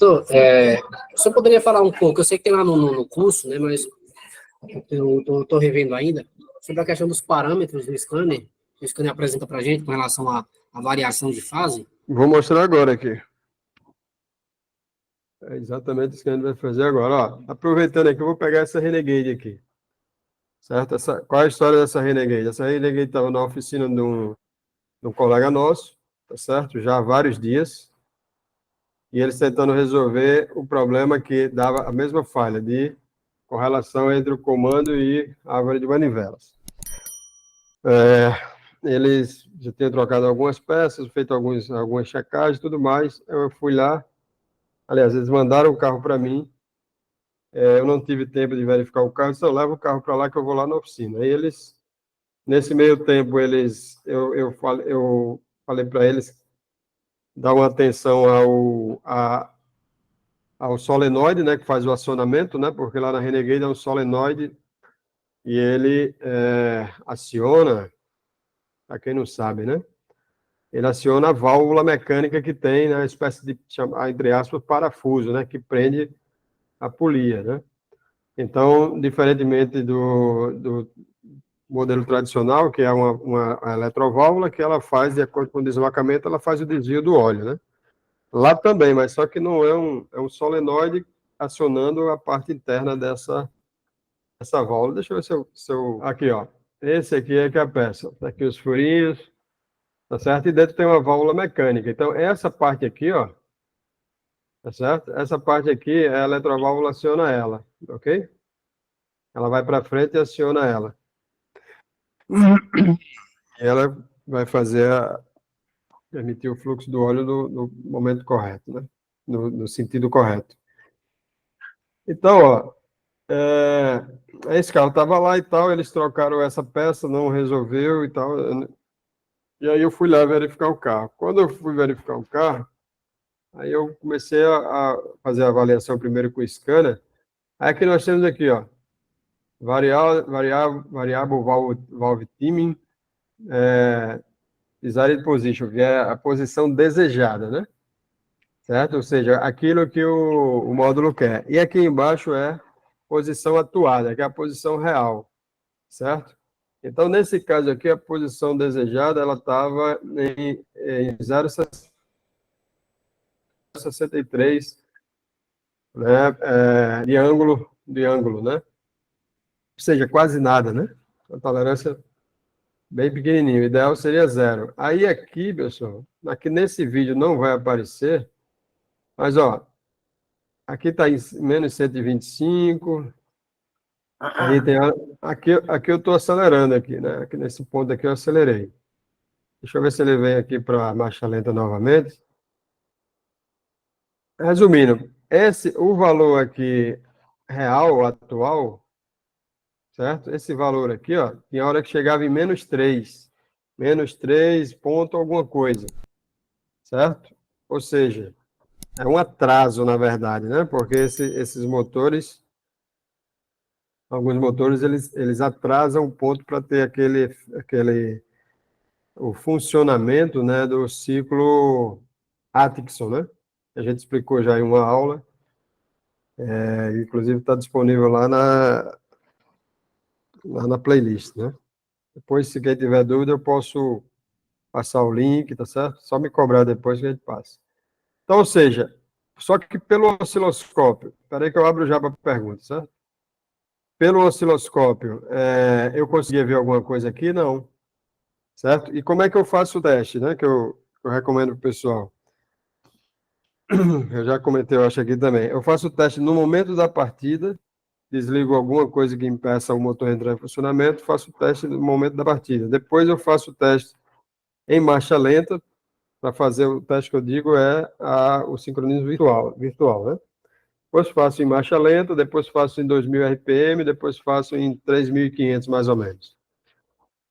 Doutor, o senhor poderia falar um pouco, eu sei que tem lá no curso, né, mas eu estou revendo ainda, sobre a questão dos parâmetros do scanner, que o scanner apresenta para a gente com relação à variação de fase? Vou mostrar agora aqui. É exatamente isso que a gente vai fazer agora. Ó, aproveitando aqui, eu vou pegar essa Renegade aqui. Certo? Qual é a história dessa Renegade? Essa Renegade estava na oficina de um colega nosso, tá certo? Já há vários dias. E eles tentando resolver o problema que dava a mesma falha de correlação entre o comando e a árvore de manivelas. Eles já tinham trocado algumas peças, feito algumas checagens e tudo mais. Eu fui lá. Aliás, eles mandaram o carro para mim. Eu não tive tempo de verificar o carro, então eu levo o carro para lá que eu vou lá na oficina. Aí eles, nesse meio tempo, eu falei para eles dar uma atenção ao solenoide, né, que faz o acionamento, né, porque lá na Renegade é um solenoide e ele aciona, para quem não sabe, né, ele aciona a válvula mecânica que tem, né, uma espécie de, entre aspas, parafuso, né, que prende a polia, né. Então, diferentemente do modelo tradicional, que é uma eletroválvula, que ela faz, de acordo com o deslocamento, ela faz o desvio do óleo, né? Lá também, mas só que não é um solenoide acionando a parte interna dessa válvula. Deixa eu ver se eu... Aqui, ó. Esse aqui é que é a peça. Tá aqui os furinhos, tá certo? E dentro tem uma válvula mecânica. Então, essa parte aqui, ó, tá certo? Essa parte aqui, a eletroválvula aciona ela, ok? Ela vai para frente e aciona ela. E ela vai emitir o fluxo do óleo no momento correto, né? No sentido correto. Então, ó, esse carro estava lá e tal, eles trocaram essa peça, não resolveu e tal. E aí eu fui lá verificar o carro. Quando eu fui verificar o carro, aí eu comecei a fazer a avaliação primeiro com o scanner. Aí aqui nós temos aqui, ó, variável valve timing, desired position, que é a posição desejada, né? Certo? Ou seja, aquilo que o módulo quer. E aqui embaixo é posição atuada, que é a posição real, certo? Então, nesse caso aqui, a posição desejada, ela estava em 0,63, né, de ângulo, né? Ou seja, quase nada, né? Uma tolerância bem pequenininha. O ideal seria zero. Aí aqui, pessoal, aqui nesse vídeo não vai aparecer, mas, ó, aqui está em menos 125. Aí tem aqui eu estou acelerando aqui, né? Aqui nesse ponto aqui eu acelerei. Deixa eu ver se ele vem aqui para a marcha lenta novamente. Resumindo, o valor aqui real, atual, certo? Esse valor aqui, ó, tinha hora que chegava em menos 3 ponto alguma coisa, certo? Ou seja, é um atraso, na verdade, né? Porque esses motores, alguns motores, eles atrasam um ponto para ter o funcionamento, né, do ciclo Atkinson, né? A gente explicou já em uma aula, inclusive está disponível lá na playlist, né? Depois, se quem tiver dúvida, eu posso passar o link, tá certo? Só me cobrar depois que a gente passa. Então, ou seja, só que pelo osciloscópio, espera que eu abro já para a pergunta, certo? Pelo osciloscópio, eu conseguia ver alguma coisa aqui? Não. Certo? E como é que eu faço o teste, né? Que eu recomendo para o pessoal. Eu já comentei, eu acho aqui também. Eu faço o teste no momento da partida, desligo alguma coisa que impeça o motor entrar em funcionamento, faço o teste no momento da partida. Depois eu faço o teste em marcha lenta, para fazer o teste que eu digo o sincronismo virtual, né? Depois faço em marcha lenta, depois faço em 2000 RPM, depois faço em 3.500 mais ou menos.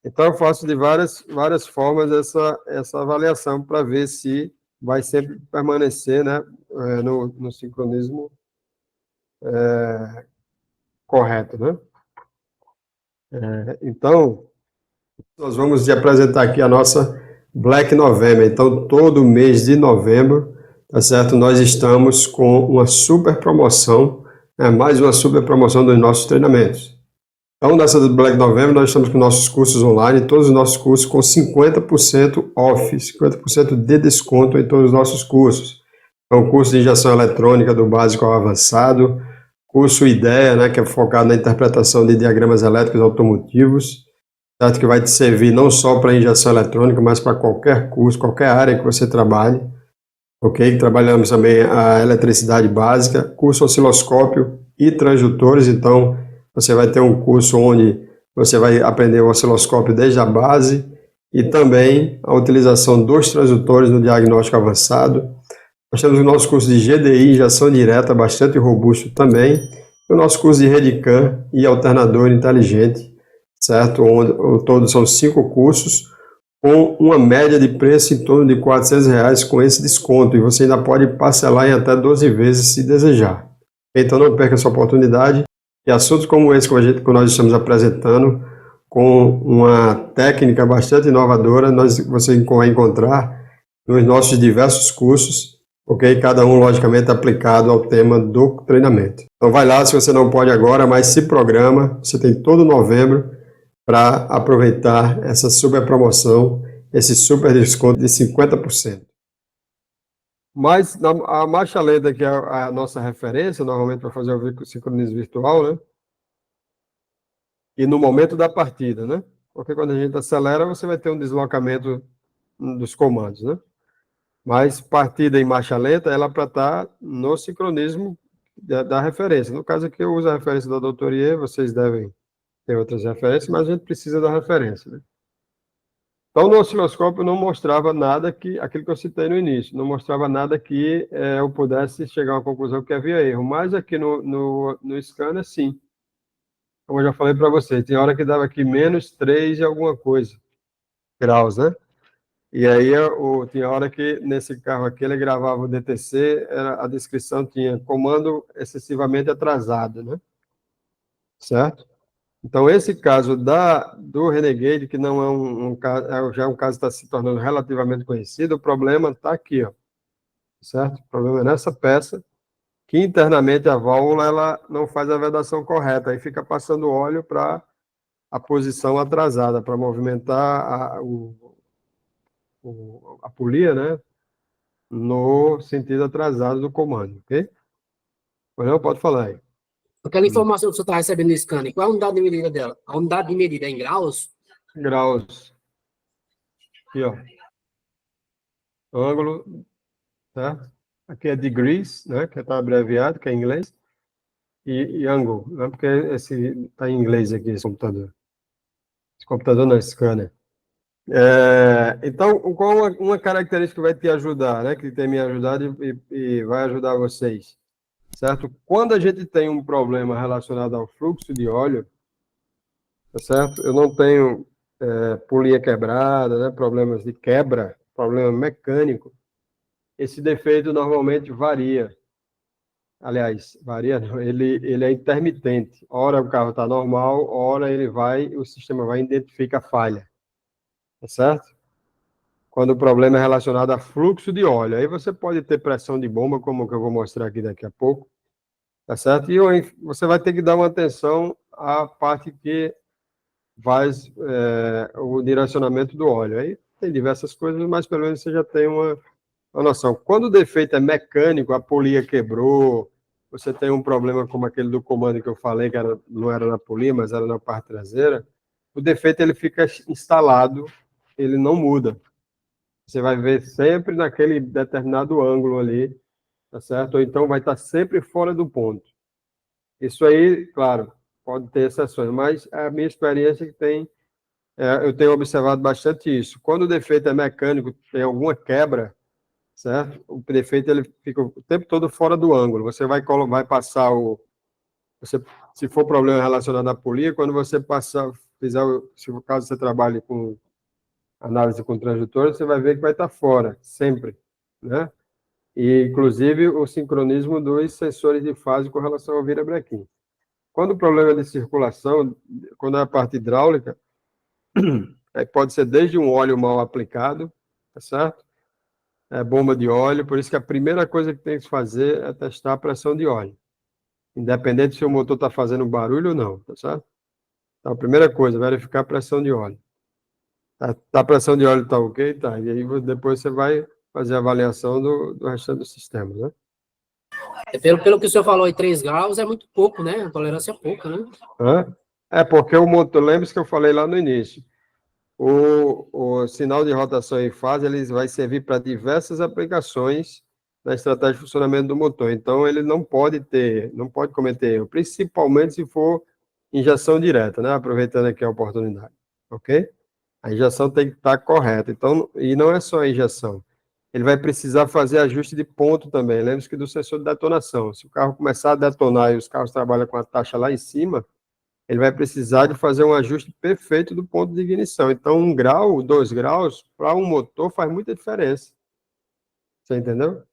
Então eu faço de várias formas essa avaliação para ver se vai sempre permanecer, né, no sincronismo correto, né? Então, nós vamos apresentar aqui a nossa Black November. Então, todo mês de novembro, tá certo? Nós estamos com uma super promoção, mais uma super promoção dos nossos treinamentos. Então, nessa do Black November, nós estamos com nossos cursos online, todos os nossos cursos com 50% off, 50% de desconto em todos os nossos cursos. Então, curso de injeção eletrônica do básico ao avançado, curso IDEA, né, que é focado na interpretação de diagramas elétricos automotivos, certo? Que vai te servir não só para injeção eletrônica, mas para qualquer curso, qualquer área que você trabalhe, ok? Trabalhamos também a eletricidade básica, curso osciloscópio e transdutores, então você vai ter um curso onde você vai aprender o osciloscópio desde a base e também a utilização dos transdutores no diagnóstico avançado. Nós temos o nosso curso de GDI, injeção direta, bastante robusto também, e o nosso curso de REDICAM e alternador inteligente, certo? Onde todos são 5 cursos, com uma média de preço em torno de R$ 400 com esse desconto, e você ainda pode parcelar em até 12 vezes se desejar. Então não perca essa oportunidade, e assuntos como esse que nós estamos apresentando, com uma técnica bastante inovadora, você vai encontrar nos nossos diversos cursos, ok? Cada um, logicamente, aplicado ao tema do treinamento. Então vai lá, se você não pode agora, mas se programa, você tem todo novembro para aproveitar essa super promoção, esse super desconto de 50%. Mas a marcha lenta, que é a nossa referência, normalmente para fazer o sincronismo virtual, né? E no momento da partida, né? Porque quando a gente acelera, você vai ter um deslocamento dos comandos, né? Mas partida em marcha lenta, ela para estar no sincronismo da referência. No caso aqui, eu uso a referência da doutoria, vocês devem ter outras referências, mas a gente precisa da referência, né? Então, no osciloscópio não mostrava nada aquilo que eu citei no início, não mostrava nada que eu pudesse chegar a uma conclusão que havia erro, mas aqui no scanner, sim. Como eu já falei para você, tem hora que dava aqui -3 e alguma coisa, graus, né? E aí tinha hora que nesse carro aqui ele gravava o DTC, a descrição tinha comando excessivamente atrasado, né? Certo? Então, esse caso do Renegade, que não é um caso, já é um caso que está se tornando relativamente conhecido, o problema está aqui, ó, certo? O problema é nessa peça, que internamente a válvula ela não faz a vedação correta, aí fica passando óleo para a posição atrasada, para movimentar a polia, né? No sentido atrasado do comando, ok? Mas não, pode falar aí. Aquela informação que você está recebendo no scanner, qual é a unidade de medida dela? A unidade de medida é em graus? Graus. Aqui, ó. Ângulo, certo? Aqui é degrees, né? Que está abreviado, que é em inglês. E ângulo, né? Porque esse está em inglês aqui, esse computador. Esse computador não é scanner. Então, qual uma característica que vai te ajudar, né? Que tem me ajudado e vai ajudar vocês, certo? Quando a gente tem um problema relacionado ao fluxo de óleo, tá certo? Eu não tenho polia quebrada, né? Problemas de quebra, problema mecânico. Esse defeito normalmente varia. Aliás, varia não, ele é intermitente. Ora o carro está normal, ora o sistema vai identificar a falha, tá certo? Quando o problema é relacionado a fluxo de óleo. Aí você pode ter pressão de bomba, como que eu vou mostrar aqui daqui a pouco, tá certo? E você vai ter que dar uma atenção à parte que faz o direcionamento do óleo. Aí tem diversas coisas, mas pelo menos você já tem uma noção. Quando o defeito é mecânico, a polia quebrou, você tem um problema como aquele do comando que eu falei, que não era na polia, mas era na parte traseira, o defeito ele fica instalado, ele não muda. Você vai ver sempre naquele determinado ângulo ali, tá certo? Ou então vai estar sempre fora do ponto. Isso aí, claro, pode ter exceções, mas a minha experiência que eu tenho observado bastante isso. Quando o defeito é mecânico, tem alguma quebra, certo? O defeito ele fica o tempo todo fora do ângulo. Você vai passar se for problema relacionado à polia, quando você se for caso você trabalhe com análise com transdutor, você vai ver que vai estar fora, sempre, né? E, inclusive, o sincronismo dos sensores de fase com relação ao virabrequim. Quando o problema é de circulação, quando é a parte hidráulica, pode ser desde um óleo mal aplicado, tá certo? bomba de óleo, por isso que a primeira coisa que tem que fazer é testar a pressão de óleo, independente se o motor está fazendo barulho ou não, tá certo? Então, a primeira coisa, verificar a pressão de óleo. A pressão de óleo está ok? Tá. E aí depois você vai fazer a avaliação do restante do sistema, né? Pelo que o senhor falou aí, 3 graus é muito pouco, né? A tolerância é pouca, né? É porque o motor, lembra que eu falei lá no início, o sinal de rotação em fase ele vai servir para diversas aplicações na estratégia de funcionamento do motor. Então, ele não pode cometer erro, principalmente se for injeção direta, né? Aproveitando aqui a oportunidade, ok? A injeção tem que estar correta. Então, e não é só a injeção. Ele vai precisar fazer ajuste de ponto também. Lembre-se que do sensor de detonação. Se o carro começar a detonar e os carros trabalham com a taxa lá em cima, ele vai precisar de fazer um ajuste perfeito do ponto de ignição. Então, 1 grau, 2 graus, para um motor faz muita diferença. Você entendeu?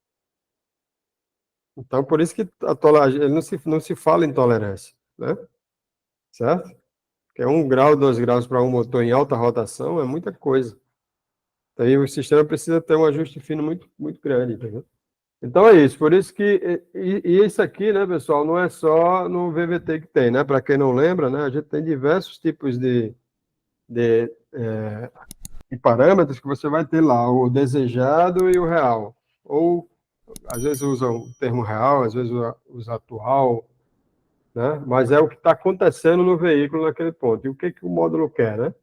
Então, por isso que ele não se fala em tolerância, né? Certo? Porque 1 grau, 2 graus para um motor em alta rotação é muita coisa. Aí o sistema precisa ter um ajuste fino muito, muito grande, entendeu? Então é isso, por isso que, e isso aqui, né, pessoal, não é só no VVT que tem, né? Para quem não lembra, né, a gente tem diversos tipos de parâmetros que você vai ter lá, o desejado e o real. Ou, às vezes usam o termo real, às vezes usa atual, né? Mas é o que está acontecendo no veículo naquele ponto. E o que o módulo quer, né?